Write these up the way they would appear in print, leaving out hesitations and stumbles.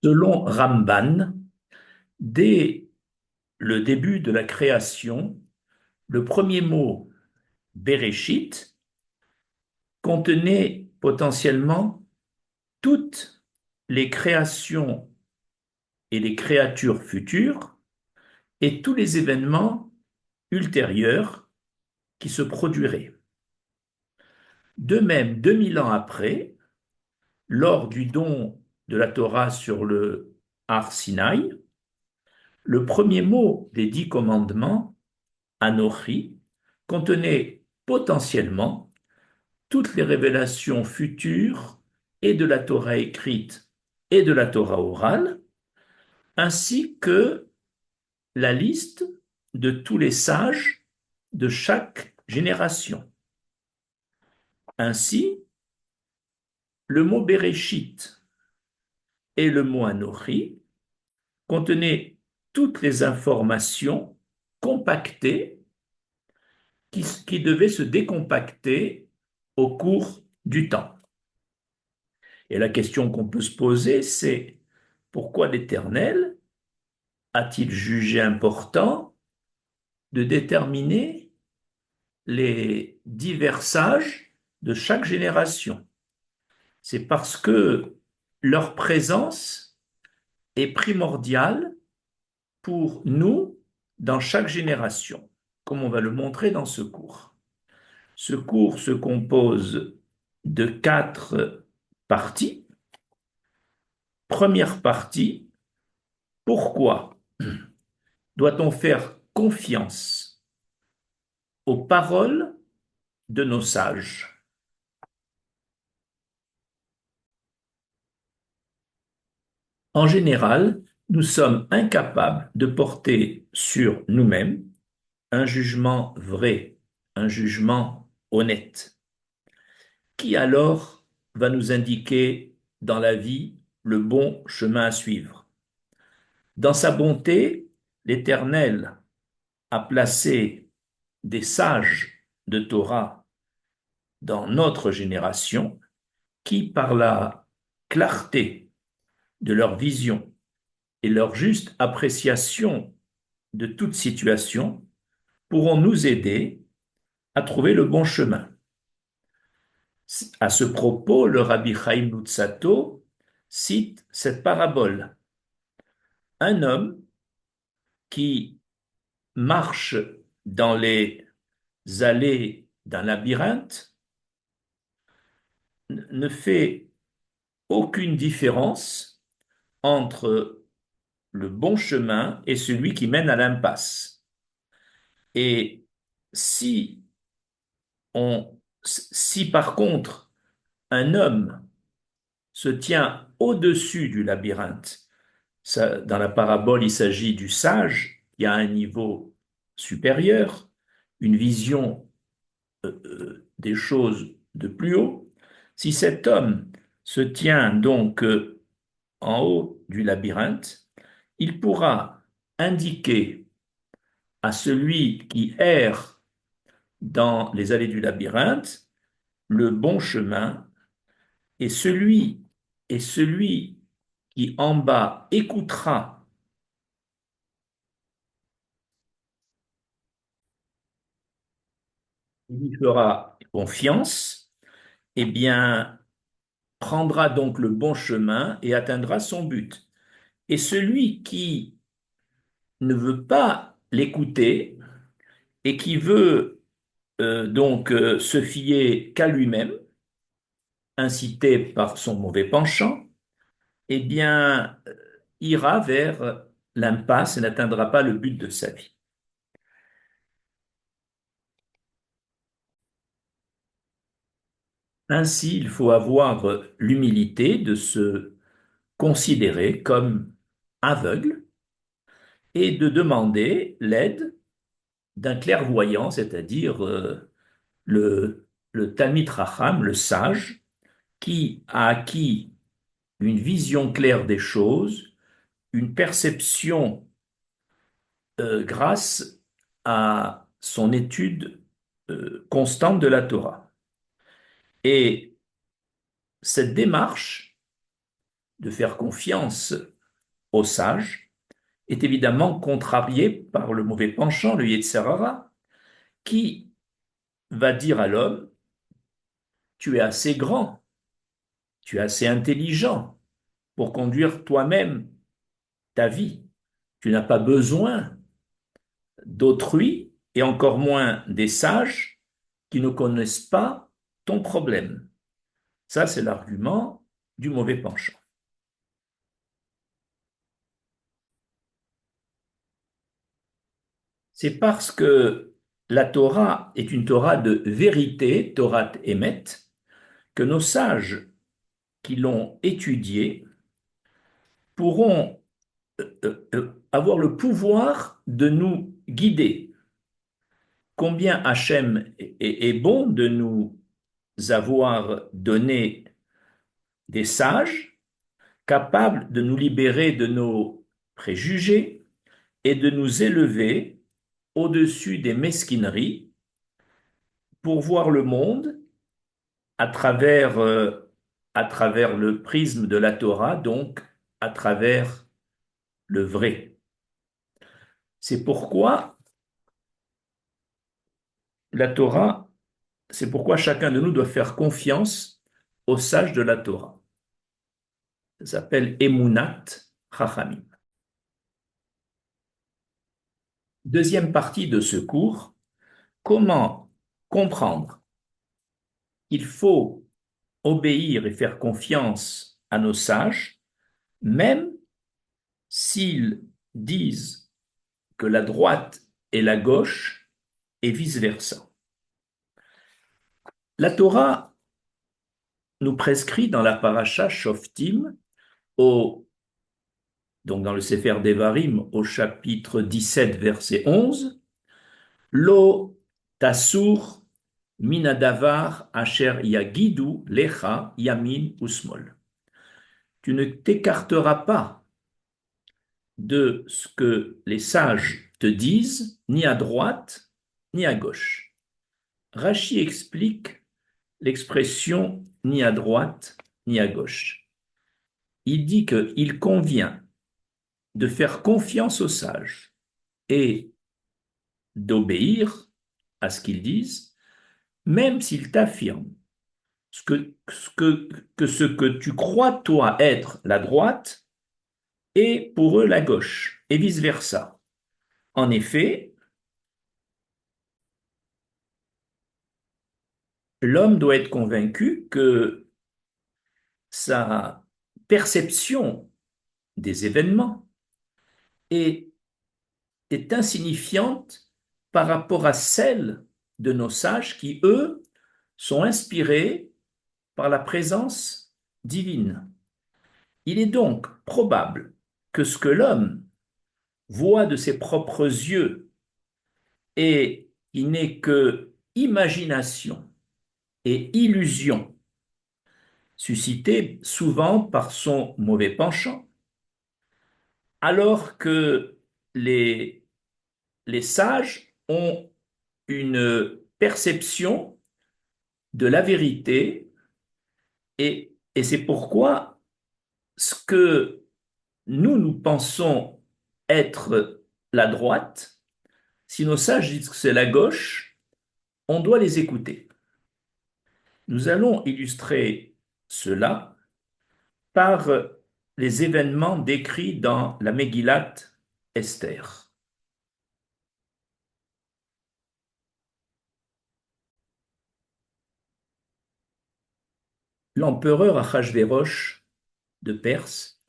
Selon Ramban, dès le début de la création, le premier mot Bereshit contenait potentiellement toutes les créations et les créatures futures et tous les événements ultérieurs qui se produiraient. De même, 2000 ans après, lors du don de la Torah sur le Har Sinaï, le premier mot des 10 commandements, Anochi, contenait potentiellement toutes les révélations futures et de la Torah écrite et de la Torah orale, ainsi que la liste de tous les sages de chaque génération. Ainsi, le mot Bereshit et le mot Anochi contenaient toutes les informations compactées qui devaient se décompacter au cours du temps. Et la question qu'on peut se poser, c'est pourquoi l'Éternel a-t-il jugé important de déterminer les divers sages de chaque génération? C'est parce que leur présence est primordiale pour nous dans chaque génération, comme on va le montrer dans ce cours. Ce cours se compose de 4 parties. Première partie, pourquoi doit-on faire confiance aux paroles de nos sages? En général, nous sommes incapables de porter sur nous-mêmes un jugement vrai, un jugement honnête. Qui alors va nous indiquer dans la vie le bon chemin à suivre? Dans sa bonté, l'Éternel a placé des sages de Torah dans notre génération qui, par la clarté de leur vision et leur juste appréciation de toute situation, pourront nous aider à trouver le bon chemin. À ce propos, le Rabbi Chaim Luzzatto cite cette parabole. Un homme qui marche dans les allées d'un labyrinthe ne fait aucune différence entre le bon chemin et celui qui mène à l'impasse. Et si si par contre un homme se tient au-dessus du labyrinthe, ça, dans la parabole, il s'agit du sage qui a un niveau supérieur, une vision des choses de plus haut. Si cet homme se tient donc en haut du labyrinthe, il pourra indiquer à celui qui erre dans les allées du labyrinthe le bon chemin, et celui qui en bas écoutera et lui fera confiance, eh bien, prendra donc le bon chemin et atteindra son but. Et celui qui ne veut pas l'écouter et qui veut se fier qu'à lui-même, incité par son mauvais penchant, eh bien, ira vers l'impasse et n'atteindra pas le but de sa vie. Ainsi, il faut avoir l'humilité de se considérer comme aveugle et de demander l'aide d'un clairvoyant, c'est-à-dire le Talmid Racham, le sage, qui a acquis une vision claire des choses, une perception grâce à son étude constante de la Torah. Et cette démarche de faire confiance aux sages est évidemment contrarié par le mauvais penchant, le Yetzer Hara, qui va dire à l'homme, tu es assez grand, tu es assez intelligent pour conduire toi-même ta vie. Tu n'as pas besoin d'autrui et encore moins des sages qui ne connaissent pas ton problème. Ça, c'est l'argument du mauvais penchant. C'est parce que la Torah est une Torah de vérité, Torah Emet, que nos sages qui l'ont étudiée pourront avoir le pouvoir de nous guider. Combien Hachem est bon de nous avoir donné des sages capables de nous libérer de nos préjugés et de nous élever au-dessus des mesquineries pour voir le monde à travers le prisme de la Torah, donc à travers le vrai. C'est pourquoi la Torah, c'est pourquoi chacun de nous doit faire confiance aux sages de la Torah. Ça s'appelle Emunat Chachamim. Deuxième partie de ce cours, comment comprendre qu'il faut obéir et faire confiance à nos sages, même s'ils disent que la droite est la gauche et vice-versa. La Torah nous prescrit dans la paracha Shoftim, donc dans le Sefer Devarim, au chapitre 17, verset 11, Lo tasur minadavar asher yagidu lecha yamin usmol. Tu ne t'écarteras pas de ce que les sages te disent, ni à droite, ni à gauche. Rachi explique l'expression ni à droite, ni à gauche. Il dit qu'il convient de faire confiance aux sages et d'obéir à ce qu'ils disent, même s'ils t'affirment que ce que tu crois toi être la droite est pour eux la gauche, et vice-versa. En effet, l'homme doit être convaincu que sa perception des événements est, est insignifiante par rapport à celle de nos sages qui, eux, sont inspirés par la présence divine. Il est donc probable que ce que l'homme voit de ses propres yeux et il n'est que imagination et illusion suscitée souvent par son mauvais penchant, alors que les sages ont une perception de la vérité et c'est pourquoi ce que nous pensons être la droite, si nos sages disent que c'est la gauche, on doit les écouter. Nous allons illustrer cela par les événements décrits dans la Megillat Esther. L'empereur Achashvérosh de Perse,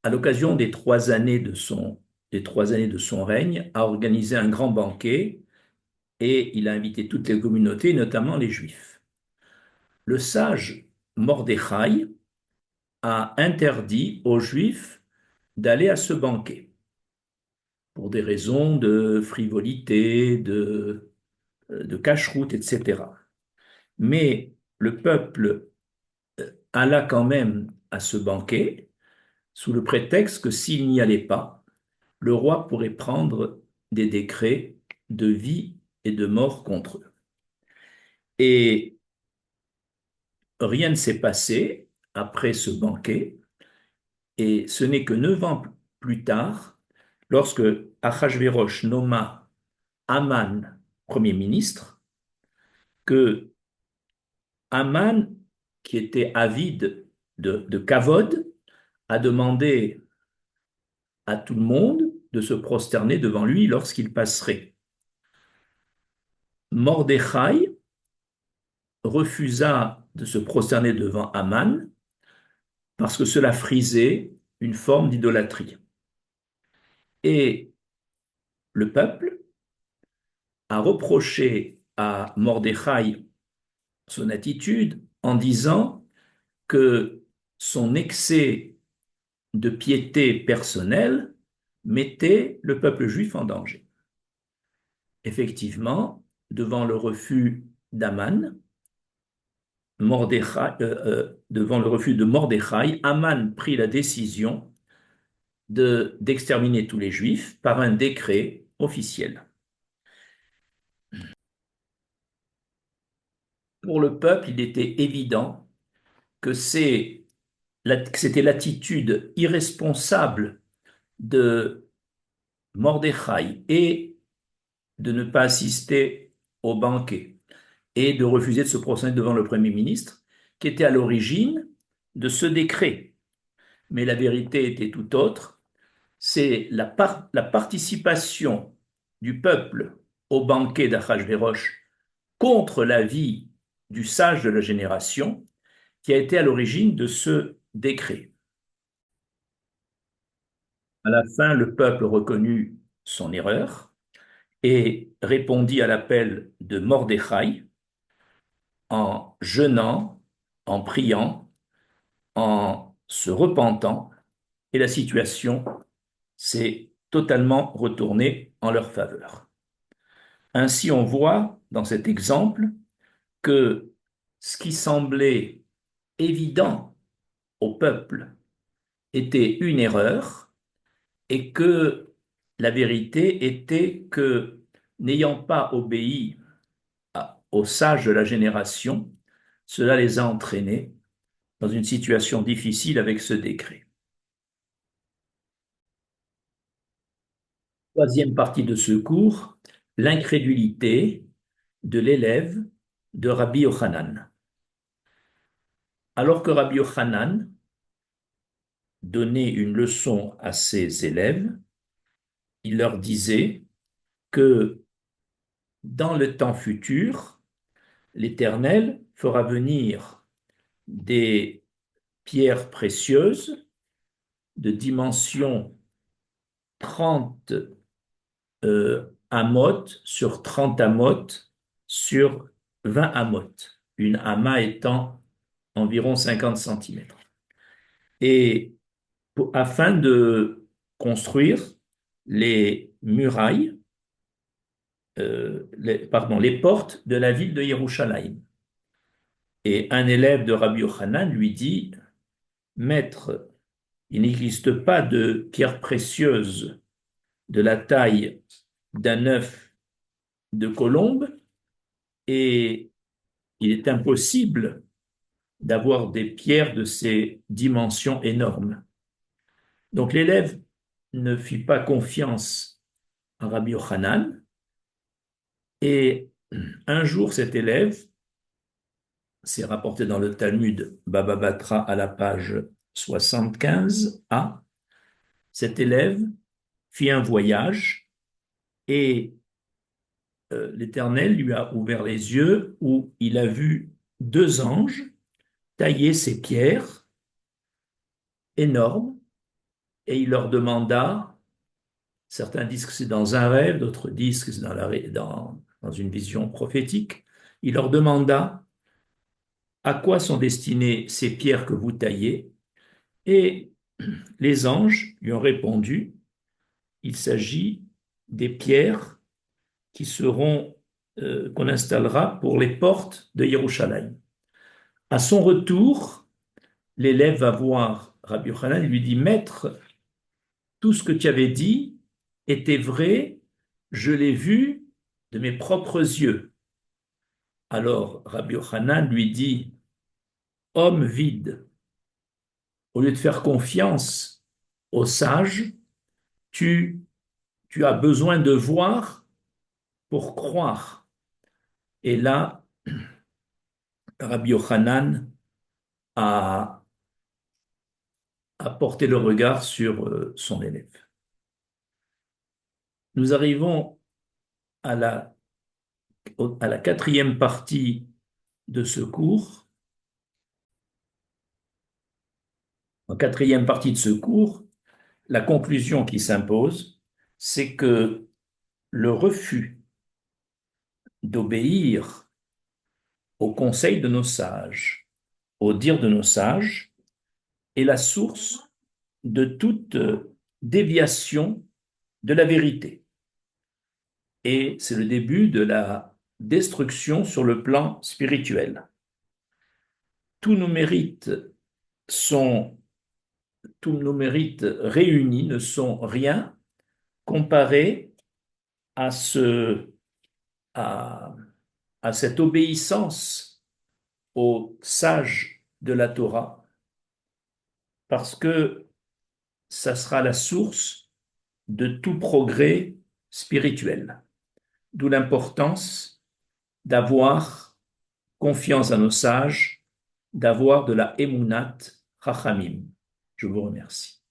à l'occasion des 3 années de son règne, a organisé un grand banquet et il a invité toutes les communautés, notamment les Juifs. Le sage Mordechai a interdit aux Juifs d'aller à ce banquet pour des raisons de frivolité, de cache-route, etc. Mais le peuple alla quand même à ce banquet sous le prétexte que s'il n'y allait pas, le roi pourrait prendre des décrets de vie et de mort contre eux. Et rien ne s'est passé après ce banquet, Et ce n'est que 9 ans plus tard, lorsque Achashverosh nomma Aman Premier ministre, que Aman, qui était avide de kavod, a demandé à tout le monde de se prosterner devant lui lorsqu'il passerait. Mordechai refusa de se prosterner devant Aman parce que cela frisait une forme d'idolâtrie. Et le peuple a reproché à Mordechai son attitude en disant que son excès de piété personnelle mettait le peuple juif en danger. Effectivement, devant le refus d'Aman, devant le refus de Mordechai, Aman prit la décision d'exterminer tous les juifs par un décret officiel. Pour le peuple, il était évident que c'était l'attitude irresponsable de Mordechai et de ne pas assister au banquet et de refuser de se prosterner devant le Premier ministre qui était à l'origine de ce décret. Mais la vérité était tout autre. C'est la participation du peuple au banquet d'Achashverosh contre l'avis du sage de la génération qui a été à l'origine de ce décret. À la fin, le peuple reconnut son erreur et répondit à l'appel de Mordechai en jeûnant, en priant, en se repentant, et la situation s'est totalement retournée en leur faveur. Ainsi, on voit dans cet exemple que ce qui semblait évident au peuple était une erreur et que la vérité était que, n'ayant pas obéi aux sages de la génération, cela les a entraînés dans une situation difficile avec ce décret. Troisième partie de ce cours, l'incrédulité de l'élève de Rabbi Yochanan. Alors que Rabbi Yochanan donnait une leçon à ses élèves, il leur disait que dans le temps futur, l'Éternel fera venir des pierres précieuses de dimension 30 amotes sur 30 amotes sur 20 amotes, une ama étant environ 50 centimètres. Et afin de construire les murailles, les portes de la ville de Yerushalayim. Et un élève de Rabbi Yochanan lui dit, Maître, il n'existe pas de pierre précieuse de la taille d'un œuf de colombe et il est impossible d'avoir des pierres de ces dimensions énormes. Donc l'élève ne fit pas confiance à Rabbi Yochanan et un jour cet élève, c'est rapporté dans le Talmud Baba Batra à la page 75a, cet élève fit un voyage et l'Éternel lui a ouvert les yeux où il a vu 2 anges tailler ces pierres énormes et il leur demanda, certains disent que c'est dans un rêve, d'autres disent que c'est dans une vision prophétique, il leur demanda à quoi sont destinées ces pierres que vous taillez et les anges lui ont répondu, il s'agit des pierres qu'on installera pour les portes de Yerushalayim. À son retour, l'élève va voir Rabbi Yochanan et lui dit, Maître, tout ce que tu avais dit était vrai, je l'ai vu de mes propres yeux. Alors Rabbi Yochanan lui dit, Homme vide, au lieu de faire confiance aux sages, tu, tu as besoin de voir pour croire. Et là, Rabbi Yochanan a, a porté le regard sur son élève. Nous arrivons à la quatrième partie de ce cours. En quatrième partie de ce cours, la conclusion qui s'impose, c'est que le refus d'obéir au conseil de nos sages, au dire de nos sages, est la source de toute déviation de la vérité. Et c'est le début de la destruction sur le plan spirituel. Tous nos mérites sont, tous nos mérites réunis ne sont rien comparé à à, à cette obéissance aux sages de la Torah, parce que ça sera la source de tout progrès spirituel. D'où l'importance d'avoir confiance à nos sages, d'avoir de la émounat chachamim. Je vous remercie.